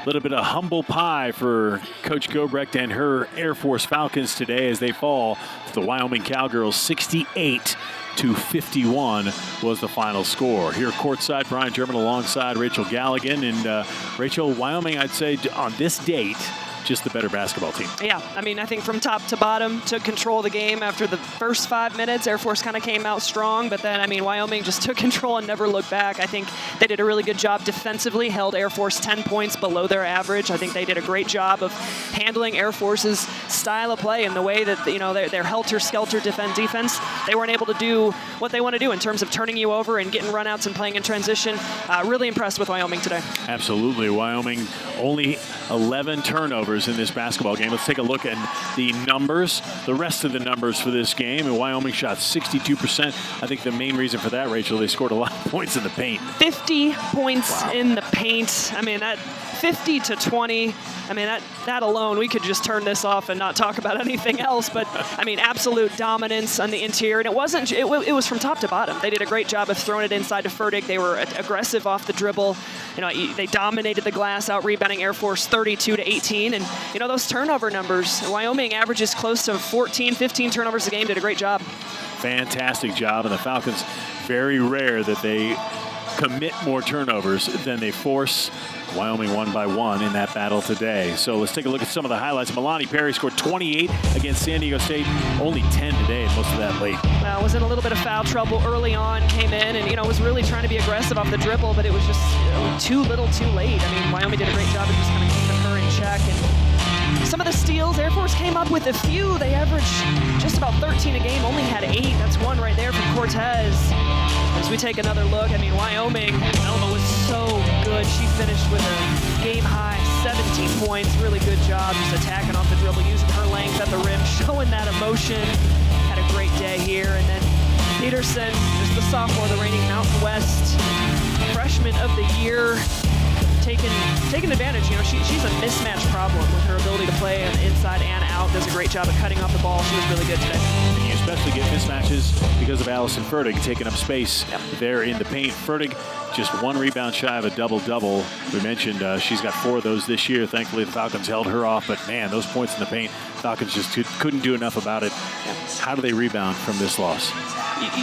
little bit of humble pie for Coach Gobrecht and her Air Force Falcons today as they fall to the Wyoming Cowgirls. 68-51 was the final score. Here courtside, Brian German alongside Rachel Galligan. And Rachel, Wyoming, I'd say on this date, just the better basketball team. Yeah, I mean, I think from top to bottom, took control of the game after the first 5 minutes. Air Force kind of came out strong, but then, I mean, Wyoming just took control and never looked back. I think they did a really good job defensively, held Air Force 10 points below their average. I think they did a great job of handling Air Force's style of play and the way that, you know, their helter-skelter defense. They weren't able to do what they want to do in terms of turning you over and getting runouts and playing in transition. Really impressed with Wyoming today. Absolutely. Wyoming only 11 turnovers in this basketball game. Let's take a look at the numbers, the rest of the numbers for this game. And Wyoming shot 62%. I think the main reason for that, Rachel, they scored a lot of points in the paint. 50 points in the paint. I mean, that 50 to 20. I mean, that alone, we could just turn this off and not talk about anything else. But, I mean, absolute dominance on the interior. And it was from top to bottom. They did a great job of throwing it inside to Furtick. They were aggressive off the dribble. You know, they dominated the glass, out-rebounding Air Force 32-18. And, you know, those turnover numbers, Wyoming averages close to 14, 15 turnovers a game. Did a great job. Fantastic job. And the Falcons, very rare that they commit more turnovers than they force. Wyoming won by 1 in that battle today. So let's take a look at some of the highlights. Milani Perry scored 28 against San Diego State, only 10 today, and most of that late. Well, was in a little bit of foul trouble early on, came in and, you know, was really trying to be aggressive off the dribble, but it was just too little too late. I mean, Wyoming did a great job of just kind of keeping her in check. And some of the steals, Air Force came up with a few. They averaged just about 13 a game, only had 8. That's one right there from Cortez. As we take another look, I mean, Wyoming, Elma was so good. She finished with a game-high 17 points. Really good job just attacking off the dribble, using her length at the rim, showing that emotion. Had a great day here. And then Peterson, just the sophomore, the reigning Mountain West freshman of the year, taking advantage. You know, she's a mismatch problem with her ability to play inside and out. Does a great job of cutting off the ball. She was really good today. And you especially get mismatches because of Allison Furtick taking up space there in the paint. Furtick just 1 rebound shy of a double-double. We mentioned she's got 4 of those this year. Thankfully, the Falcons held her off. But, man, those points in the paint, Falcons just couldn't do enough about it. How do they rebound from this loss?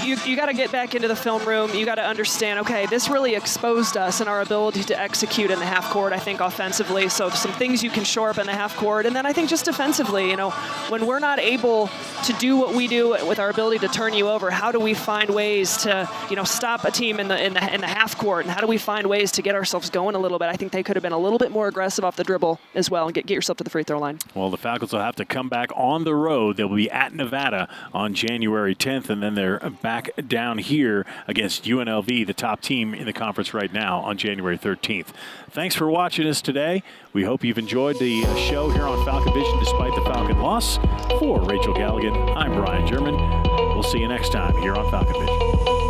You got to get back into the film room. You got to understand, okay, this really exposed us and our ability to execute in the half court, I think, offensively. So some things you can shore up in the half court. And then I think just defensively, you know, when we're not able to do what we do with our ability to turn you over, how do we find ways to, you know, stop a team in the half court? And how do we find ways to get ourselves going a little bit? I think they could have been a little bit more aggressive off the dribble as well and get yourself to the free throw line. Well, the Falcons will have to come back on the road. They'll be at Nevada on January 10th, and then they're back down here against UNLV, the top team in the conference right now, on January 13th. Thanks for watching us today. We hope you've enjoyed the show here on Falcon Vision despite the Falcon loss. For Rachel Galligan, I'm Brian German. We'll see you next time here on Falcon Vision.